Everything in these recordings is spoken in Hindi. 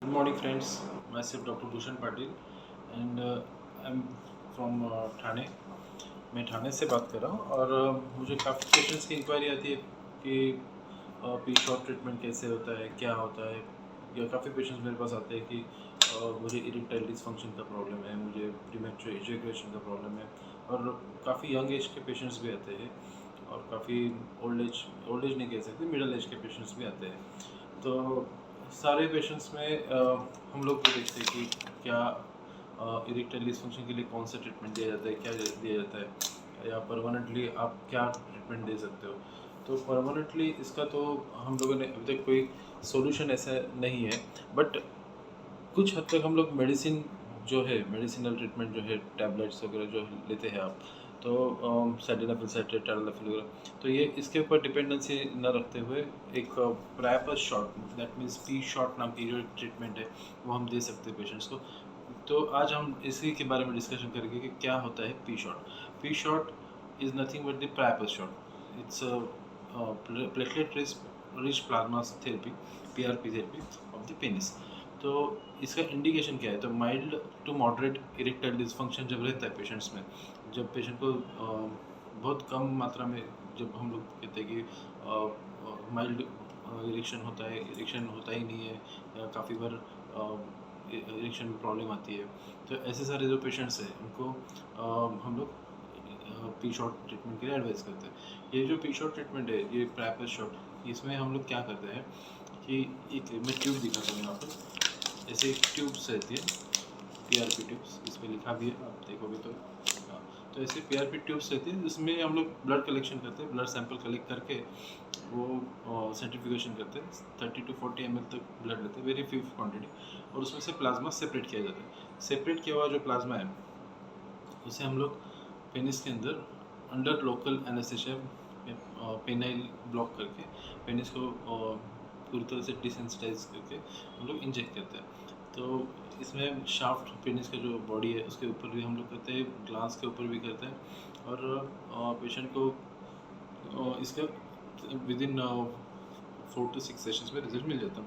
Good morning, friends. Myself, Dr. Bhushan Patil, and I'm from Thane. मैं ठाणे से बात कर रहा हूँ और मुझे काफ़ी पेशेंट्स की इंक्वायरी आती है कि पी शॉर्ट ट्रीटमेंट कैसे होता है, क्या होता है, या काफ़ी पेशेंट्स मेरे पास आते हैं कि मुझे इरेक्टाइल डिसफंक्शन का प्रॉब्लम है, मुझे प्रीमैच्योर एजुकेशन का प्रॉब्लम है, और काफ़ी यंग एज के पेशेंट्स भी आते हैं और काफ़ी ओल्ड एज नहीं कह सकते, मिडिल एज के पेशेंट्स भी आते हैं। तो सारे पेशेंट्स में हम लोग ये देखते हैं कि क्या इरेक्टाइल डिसफंक्शन के लिए कौन सा ट्रीटमेंट दिया जाता है, क्या दिया जाता है, या परमानेंटली आप क्या ट्रीटमेंट दे सकते हो। तो परमानेंटली इसका तो हम लोगों ने अभी तक कोई सॉल्यूशन ऐसा नहीं है, बट कुछ हद तक हम लोग मेडिसिन जो है, मेडिसिनल ट्रीटमेंट जो है, टैबलेट्स वगैरह जो लेते हैं आप, तो साइडेनाफिल साइट्रेट, टैडलाफिल वगैरह, तो ये इसके ऊपर डिपेंडेंसी न रखते हुए एक Priapus shot, that means P shot नाम की जो ट्रीटमेंट है वो हम दे सकते हैं पेशेंट्स को। तो आज हम इसी के बारे में डिस्कशन करेंगे कि क्या होता है P shot. P shot is nothing but the Priapus shot. It's platelet rich plasma therapy, PRP therapy of the penis. तो इसका इंडिकेशन क्या है? तो mild to moderate erectile dysfunction जब रहता है पेशेंट्स में, जब पेशेंट को बहुत कम मात्रा में, जब हम लोग कहते हैं कि माइल्ड इरेक्शन होता ही नहीं है, या काफ़ी बार इरेक्शन में प्रॉब्लम आती है, तो ऐसे सारे जो पेशेंट्स हैं उनको हम लोग पी शॉट ट्रीटमेंट के लिए एडवाइस करते हैं। ये जो पी शॉट ट्रीटमेंट है, ये प्रैपर शॉट, इसमें हम लोग क्या करते हैं कि एक मैं ट्यूब दिखाता हूँ यहाँ पर। ऐसे एक ट्यूब्स रहती है, पीआरपी ट्यूब्स, इस पर लिखा भी है, आप देखोगे तो। हाँ, तो ऐसे पीआरपी ट्यूब्स रहती है जिसमें हम लोग ब्लड कलेक्शन करते हैं, ब्लड सैंपल कलेक्ट करके वो सेंट्रीफ्यूगेशन करते हैं, 30 to 40 ml तक ब्लड लेते हैं, वेरी फ्यू क्वांटिटी, और उसमें से प्लाज्मा सेपरेट किया जाता है। सेपरेट किया हुआ जो प्लाज्मा है उसे हम लोग पेनिस के अंदर under local anaesthesia penile block करके पेनिस को पूरी तरह से डिसेंसिटाइज करके हम लोग इंजेक्ट करते हैं। तो इसमें शाफ्ट पेनिस का जो बॉडी है उसके ऊपर भी हम लोग करते हैं, ग्लांस के ऊपर भी करते हैं, और पेशेंट को इसका विद इन 4 to 6 सेशंस में रिजल्ट मिल जाता है।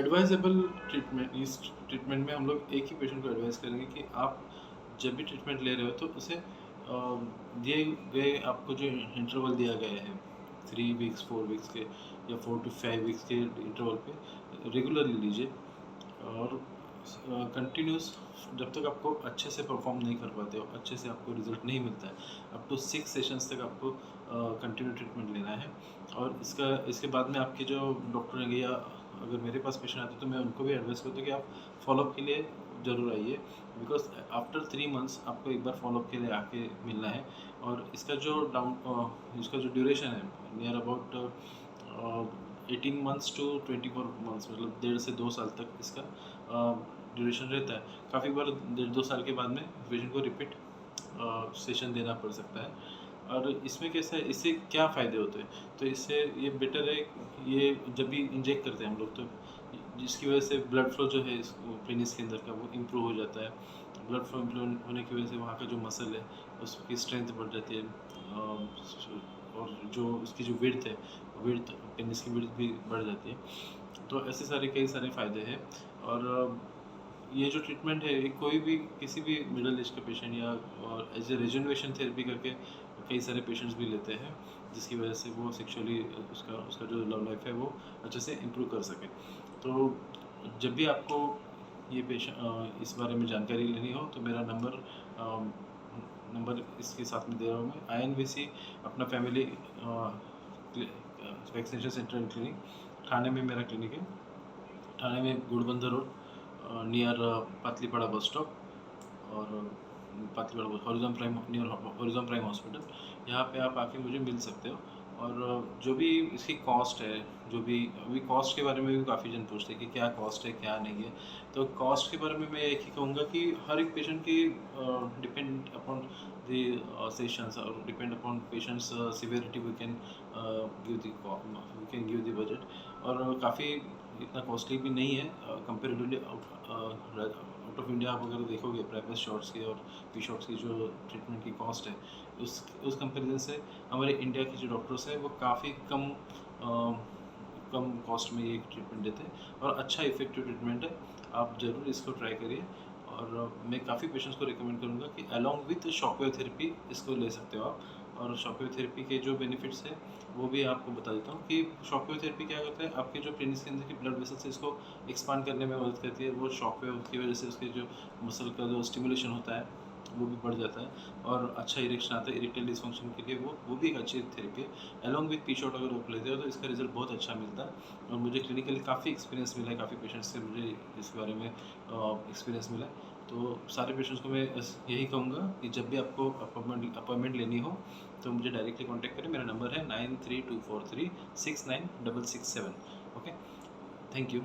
एडवाइजेबल ट्रीटमेंट, इस ट्रीटमेंट में हम लोग एक ही पेशेंट को एडवाइस करेंगे कि आप जब भी ट्रीटमेंट ले रहे हो तो उसे दिए गए आपको जो इंटरवल दिया गया है, 3 weeks 4 weeks के, या 4 to 5 weeks के इंटरवल पे रेगुलरली लीजिए, और कंटिन्यूस जब तक आपको अच्छे से परफॉर्म नहीं कर पाते हो, अच्छे से आपको रिजल्ट नहीं मिलता है, अप टू 6 सेशंस तक आपको कंटिन्यू ट्रीटमेंट लेना है। और इसके बाद में आपके जो डॉक्टर रहेंगे, या अगर मेरे पास पेशेंट आते हैं तो मैं उनको भी एडवाइस करता हूँ कि आप फॉलोअप के लिए ज़रूर आइए, बिकॉज आफ्टर 3 months आपको एक बार फॉलोअप के लिए आके मिलना है। और इसका जो ड्यूरेशन है, near about 18 months to 24 months, मतलब 1.5 से 2 साल तक इसका ड्यूरेशन रहता है। काफ़ी बार 1.5 2 साल के बाद में पेशेंट को रिपीट सेशन देना पड़ सकता है। और इसमें कैसा है, इससे क्या फ़ायदे होते हैं? तो इससे ये बेटर है, ये जब भी इंजेक्ट करते हैं हम लोग, तो जिसकी वजह से ब्लड फ्लो जो है इस पेनिस के अंदर का, वो इम्प्रूव हो जाता है। ब्लड फ्लो इम्प्रूव होने की वजह से वहाँ का जो मसल है उसकी स्ट्रेंथ बढ़ जाती है, और जो उसकी जो विड्थ पेनिस की विड्थ भी बढ़ जाती है। तो ऐसे सारे कई सारे फ़ायदे हैं। और ये जो ट्रीटमेंट है, ये कोई भी किसी भी मिडिल एज का पेशेंट, या और एज ए रिजनरेशन थेरेपी करके कई सारे पेशेंट्स भी लेते हैं, जिसकी वजह से वो सेक्सुअली उसका उसका जो लव लाइफ है वो अच्छे से इम्प्रूव कर सके। तो जब भी आपको ये इस बारे में जानकारी लेनी हो तो मेरा नंबर इसके साथ में दे रहा हूँ मैं। INVC अपना family vaccination centre and clinic, Thane में मेरा क्लिनिक है। ठाणे में गुड़बंदर रोड, नियर पातलीपाड़ा बस स्टॉप, और पातलीपाड़ा हॉरिजॉन प्राइम हॉस्पिटल, यहाँ पे आप आके मुझे मिल सकते हो। और जो भी इसकी कॉस्ट है, जो भी अभी कॉस्ट के बारे में भी काफ़ी जन पूछते हैं कि क्या कॉस्ट है, क्या नहीं है। तो कॉस्ट के बारे में मैं एक ही कहूँगा कि हर एक पेशेंट की डिपेंड अपॉन द सेशंस, और depend upon patients severity, we can give the budget. और काफ़ी इतना कॉस्टली भी नहीं है कंपेरेटिवली। आउट ऑफ इंडिया आप अगर देखोगे प्राइवेट शॉट्स की और पी शॉट्स की जो ट्रीटमेंट की कॉस्ट है, उस कंपेरिजन से हमारे इंडिया के जो डॉक्टर्स हैं वो काफ़ी कम कम कॉस्ट में ये ट्रीटमेंट देते हैं और अच्छा इफेक्टिव ट्रीटमेंट है। आप ज़रूर इसको ट्राई करिए और मैं काफ़ी पेशेंट्स को रिकमेंड करूँगा कि अलॉन्ग विथ शॉकवेव थेरेपी इसको ले सकते हो आप। और शॉकवेव थेरेपी के जो बेनिफिट्स हैं वो भी आपको बता देता हूँ कि शॉकवेव थेरेपी क्या करता है, आपके जो पेनिस के अंदर की ब्लड वेसल्स है इसको एक्सपांड करने में मदद करती है। वो शॉकवेव की वजह से उसके जो मसल का जो स्टिमुलेशन होता है वो भी बढ़ जाता है और अच्छा इरेक्शन आता है। इरेक्टाइल डिसफंक्शन के लिए वो भी एक अच्छी थेरेपी है। अलॉन्ग विथ पी शॉट अगर आप लेते हो तो इसका रिजल्ट बहुत अच्छा मिलता है और मुझे क्लिनिकली काफ़ी एक्सपीरियंस मिला है, काफ़ी पेशेंट्स से मुझे इसके बारे में एक्सपीरियंस मिला है। तो सारे पेशेंट्स को मैं यही कहूँगा कि जब भी आपको अपॉइंटमेंट लेनी हो तो मुझे डायरेक्टली कॉन्टैक्ट करें। मेरा नंबर है 9324369667। Okay, thank you.